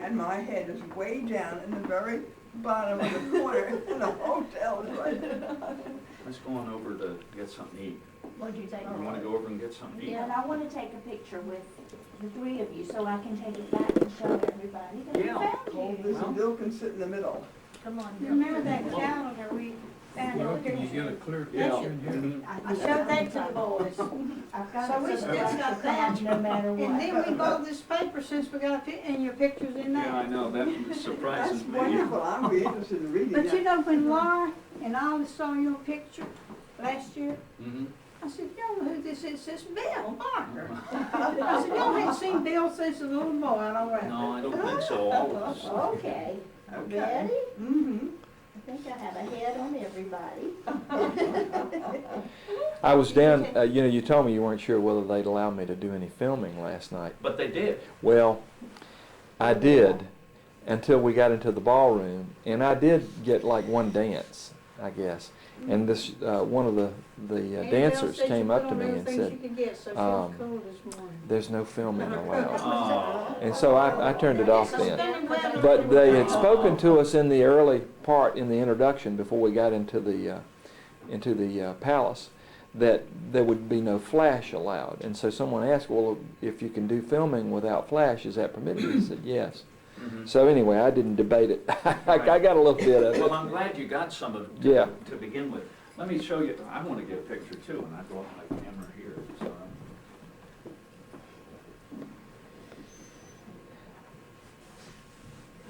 and my head is way down in the very bottom of the corner, and the hotel is right there. Let's go on over to get something to eat. What'd you take? You want to go over and get something to eat? Yeah, and I want to take a picture with the three of you so I can take it back and show everybody that Yeah. we found you. This Bill can sit in the middle. Come on. You remember that calendar we found? Well, can you get a clear Yeah. picture in here? I showed that to the boys. I've got So it we so still that got I can that. come no matter what. And then we bought this paper since we got and your pictures in Yeah, I there. know, that surprises That's me. wonderful, I'm really interested in reading But that. you know, when Laura and Alma saw your picture last year, Mm-hmm. I said, you don't know who this is? It says Bill Barker. I said, y'all hadn't seen Bill since a little boy, I don't reckon. No, I don't think so. All of us. Okay, Okay. ready? Mm-hmm. I think I have a head on everybody. I was down, you know, you told me you weren't sure whether they'd allow me to do any filming last night. But they did. Well, I did until we got into the ballroom, and I did get like one dance, I guess. And this one of the And dancers Bill said came you up put to on me and everything she said, could get, so she was cool this morning. "There's no filming allowed." Oh. And so I turned it off then. But they had spoken to us in the early part, in the introduction, before we got into the palace, that there would be no flash allowed. And so someone asked, well, if you can do filming without flash, is that permitted? He said, yes. Mhm. So anyway, I didn't debate it. I got a little bit of Well, it. I'm glad you got some of it Yeah. to begin with. Let me show you. I want to get a picture too, and I brought my camera here. So.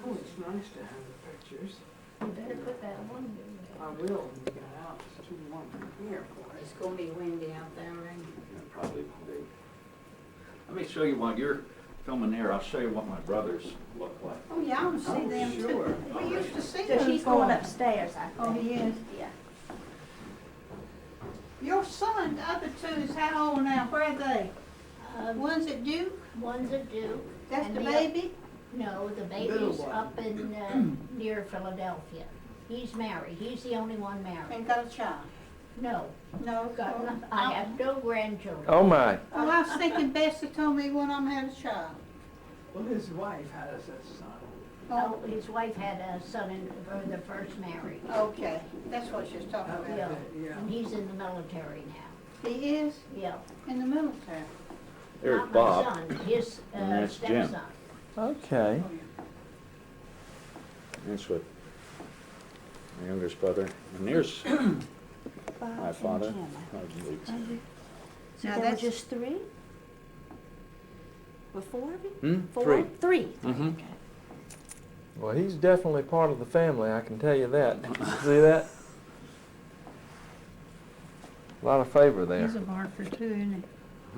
Oh, it's nice to have the pictures. You better put that one in I will when we get out. It's too warm from here, boy. It's gonna be windy out there, and Yeah, probably big. Let me show you while you're filming there. I'll show you what my brothers look like. oh yeah, I want to see Oh, them sure. too. We used to see there. them. So she's going upstairs, I Oh, think. he is. Yeah. Your son, the other two, is how old now? Where are they? One's at Duke? One's a Duke. That's and the baby? No, the Little baby's one. up in, near Philadelphia. He's married. He's the only one married. And got a child? No, No, got nothing. I have no grandchildren. Oh my. Oh, I was thinking Bessie told me one of them had a child. Well, his wife has a son. Oh, his wife had a son in the first marriage. Okay, that's what she was talking about. Yeah, Yeah. and he's in the military now. He is Yeah. in the military. There's Not Bob. my son, his And that's Jim. stepson. Okay. That's what my youngest brother. And there's my father. So Now there were that's- just three? Or four of you? Hmm? Four? Three. Three. Mhm. Okay. Well, he's definitely part of the family, I can tell you that. See that? A lot of favor there. He's a Barker too, isn't he?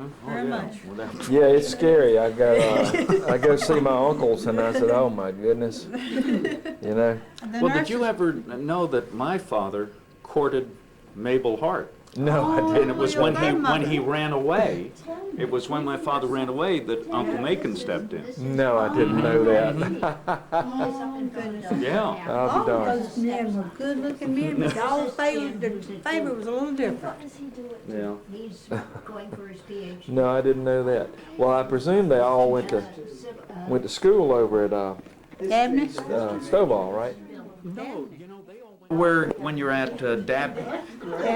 Oh, Very yeah. much. Well, that- Yeah, it's scary. I go see my uncles, and I said, "Oh my goodness," you know. And the Well, did you nurses- ever know that my father courted Mabel Hart? No, I Oh, didn't. And it was your when grandmother. he ran away. It was when my father ran away that Uncle Macon stepped in. No, I didn't know that. Oh, goodness. Yeah. I'll All be darned. those men were good-looking men, but all the favor was a little different. What does he do? Yeah. He's going for his PhD. No, I didn't know that. Well, I presume they all went to school over at Dabney? Stovall, right? No, you know, they all went. When you're at Dabney,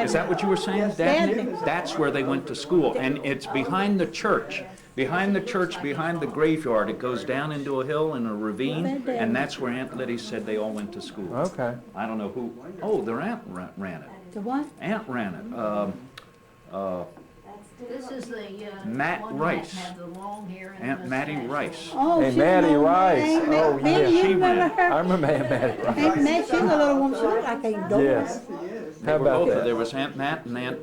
is that what you were saying, Dabney? Dabney. That's where they went to school, and it's behind the church. Behind the church, behind the graveyard, it goes down into a hill in a ravine, and that's where Aunt Liddy said they all went to school. Okay. I don't know who. Oh, their aunt ran it. The what? Aunt ran it. This is the, Matt one Rice. that had the long hair and Aunt the Mattie mustache. Rice. Oh, Hey, she's Mattie an old Rice. Aunt Ma- Oh, Mattie, yeah. you She remember ran. I her? remember Aunt Mattie Rice. Aunt Mattie, she's a little woman, she looked like a dog. Yes. How They were about both. There that? was Aunt Matt and Aunt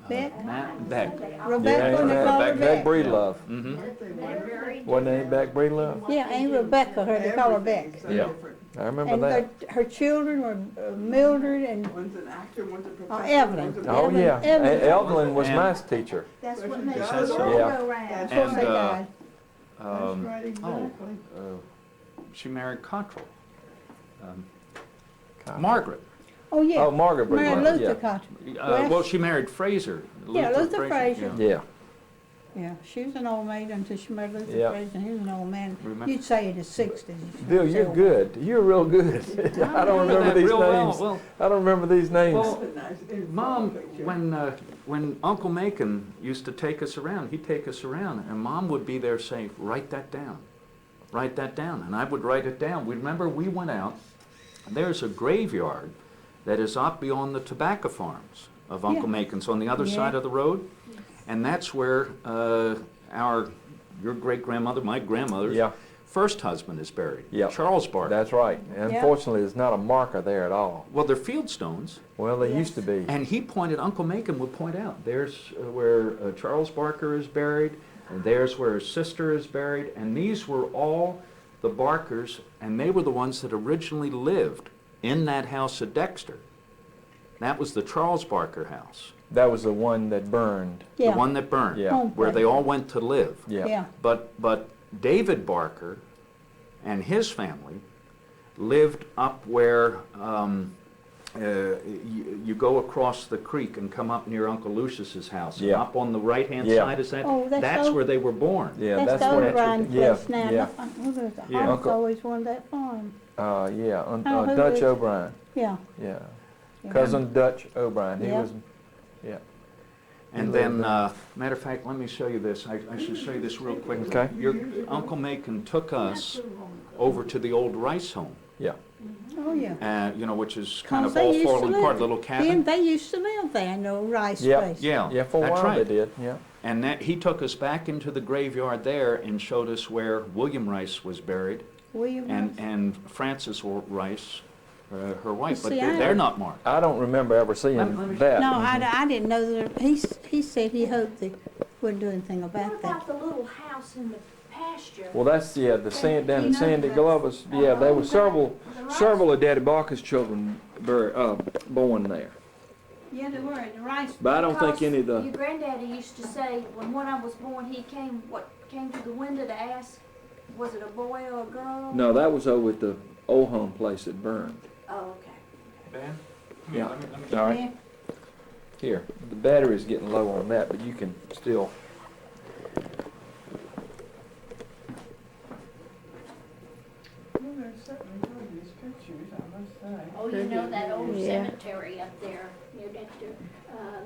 Beck? Matt Beck. Rebecca, Yeah, when they call her Beck Beck. Breedlove. Mm-hmm. They're very Wasn't it Beck Breedlove? Yeah, Aunt Rebecca, her, they call her Beck. Yeah. I remember And that. her children were Mildred and One's an actor, one's a professor. Evelyn. one's a- Oh, yeah. Evelyn. Evelyn was And- my teacher. That's what Is makes that the so? world Yeah. go round. That's of course they And, died. right, exactly. She married Cottrell. Cottrell. Margaret. Oh, yeah. Oh, Margaret Mary Breedlove, Luther yeah. Cottrell. Well, she married Fraser. Yeah, Luther Fraser. Yeah. Yeah. Yeah, she was an old maid until she married Luther Yeah. President. He was an old man. Remember- You'd say in his 60s. Bill, you're good. You're real good. I don't remember That these real well. names. Well, I don't remember these names. Well, Mom, when Uncle Macon used to take us around, he'd take us around, and Mom would be there saying, "Write that down, write that down," and I would write it down. We remember we went out. There's a graveyard that is up beyond the tobacco farms of Uncle Yeah. Macon's on the other Yeah. side of the road, and that's where your great grandmother, my grandmother's Yeah, first husband is buried. Yeah. Charles Barker. that's right. Unfortunately, there's not a marker there at all. Well, they're field stones. Well, they Yes. used to be. And he pointed, Uncle Macon would point out, there's where Charles Barker is buried, and there's where his sister is buried, and these were all the Barkers, and they were the ones that originally lived in that house at Dexter. That was the Charles Barker house, That was the one that burned. the Yeah. one that burned, Yeah. Home where they place. all went to live. Yeah. Yeah. But David Barker and his family lived up where you go across the creek and come up near Uncle Lucius's house. And Yeah. up on the right-hand Yeah. side, is that? Oh, that's where they were born. Yeah, That's that's the where. old Ryan yeah, place now. yeah. Well, there's a Yeah. house Uncle- always wanted that farm. Yeah, Oh, who Dutch is- O'Brien. Yeah. Yeah, Yeah. cousin Dutch O'Brien. He Yeah. was. Yeah. And then, matter of fact, let me show you this. I should show you this real quick. Okay. Your Uncle Macon took us over to the old Rice home, Yeah. Oh, yeah. which is kind of 'Cause they all used to falling apart, live- little Then cabin. they used to live there, no rice Yeah. place. Yeah, Yeah, for a that's while right. they did. Yeah. And that, he took us back into the graveyard there and showed us where William Rice was buried, William and Frances Rice, her wife, but See, they're not marked. I don't remember ever seeing Let me- that. No, I didn't know that. He said he hoped they wouldn't do anything What about that. about the little house in the pasture? Well, that's the down in Sandy Glover's. Yeah, there were several of Daddy Barker's children born there. Yeah, they were, the rice. But I don't think any of Your the. granddaddy used to say, when I was born, he came to the window to ask, was it a boy or a girl? No, that was over at the old home place that burned. Oh, okay. Ben? Yeah. Let me- All right. Yeah. Here, the battery's getting low on that, but you can still. Well, there's certainly gorgeous pictures, I must say. Oh, you know that old Yeah. cemetery up there near Dexter?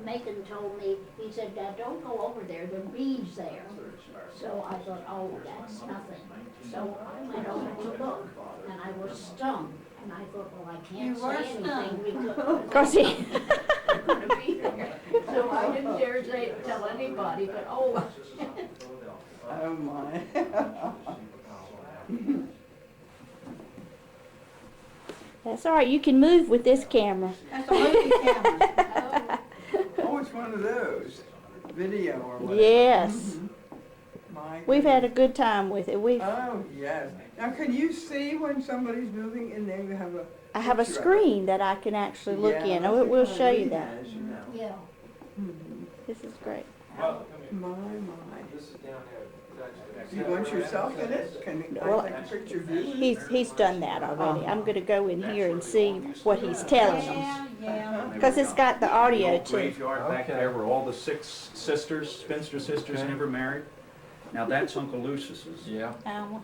Macon told me, he said, don't go over there, there are bees there. So I thought, oh, that's nothing. So I went over to look, and I was stung. And I thought, well, I can't You were say anything stung. because he gonna be there. So I didn't dare tell anybody, but oh, Oh, my. That's all right. You can move with this camera. That's a movie camera. Oh, it's one of those, video or whatever. Yes. My We've had a goodness. good time with it. Oh, yes. Now, can you see when somebody's moving in there? You have a. I have a picture of it. screen that I can actually look Yeah, in. that's Oh, it will the show kind you he that. has, you know. yeah. This is great. My. You want yourself in it? Can I Well, take a picture of you? He's done that already. I'm going to go in here and see what he's telling them. Yeah, yeah. Because it's got the audio old too. graveyard back there where all the 6 sisters, spinster sisters, Okay. never married. Now that's Uncle Lucius's. Yeah. Alma,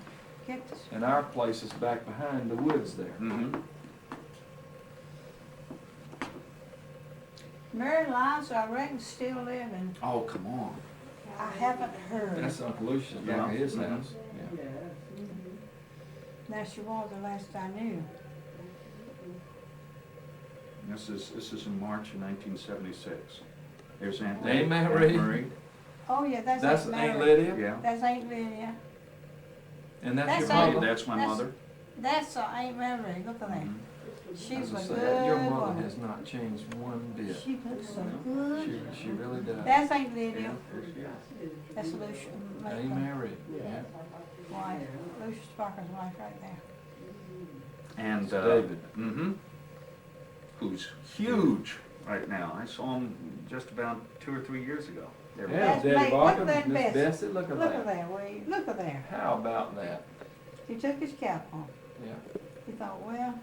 get this. And our place is back behind the woods there. Mm-hmm. Mary Liza, I reckon, still living. Oh, come on. I haven't heard. That's Uncle Lucius back Yeah. at his house. Yeah. Now, she was the last I knew. This is in March of 1976. There's Aunt Aunt Mary. Marie. Oh, yeah, that's That's Aunt Aunt Mary. Lydia, Yeah. That's Aunt Lydia. and that's, That's your Aunt- mother. That's my That's- mother. That's Aunt Mary. Look at that. Mhm. She As was I a said, your good mother woman. has not changed one bit. She looks so good. She really does. That's Aunt Lydia. That's Lucius. Aunt Mary. Yeah. Wife. Lucius Barker's wife right there. And David. Mm-hmm. Who's huge right now. I saw him just about 2 or 3 years ago. There we Yeah, That's Daddy Mate, Barker, look at that Miss Bessie. Bessie, look at Look at that. there, Willie. Look at there. How about that? He took his cap off. Yeah. He thought, well,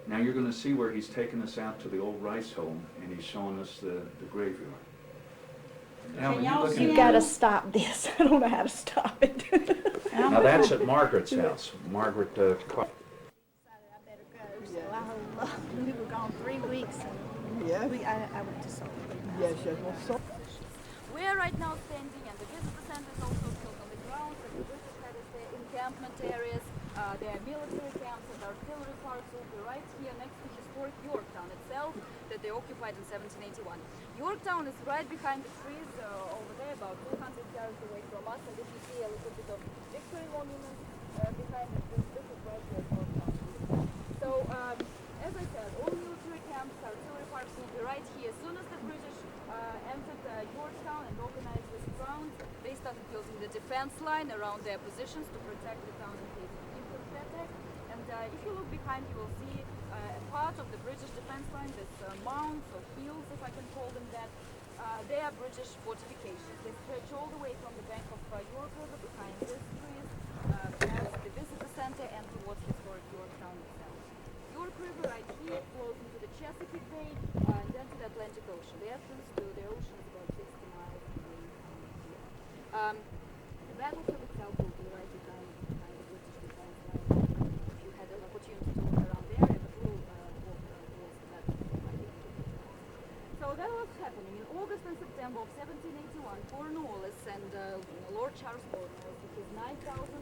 Now you're going to see where he's taken us out to the old Rice home, and he's showing us the graveyard. Alma, y'all look at- see You gotta stop this. I don't know how to stop it. Now that's at Margaret's house. Margaret, I better go, so we were gone 3 weeks. Yes, I went to Salt Lake. yes, yes. Well, so We are right now standing, and the visitor center is also built on the grounds, and the British had the encampment areas, there are military camps and artillery parks will be right here next to historic Yorktown itself that they occupied in 1781. Yorktown is right behind the trees over there, about 200 yards away from us, and if you see a little bit of Victory Monument behind it, this is right where Yorktown is. So, as I said, all military camps, artillery parks will be right here. As soon as the British entered Yorktown and organized this ground, they started building the defense line around their positions to protect the town in case of English attack. And if you look behind, you will see a part of the British defense line, this mounds or hills, if I can call them that. They are British fortifications. They stretch all the way from the bank of York River behind these trees, past the visitor center and towards historic Yorktown itself. York River right here flows into the Chesapeake Bay and then to the Atlantic Ocean. The entrance to the ocean is about 60 miles away from here. The battlefield itself will be right behind the British defense line. If you had an opportunity to walk around the area, but we'll walk towards the battlefield. So that was happening in August and September of 1781. Cornwallis and Lord Charles Cornwallis with his 9,000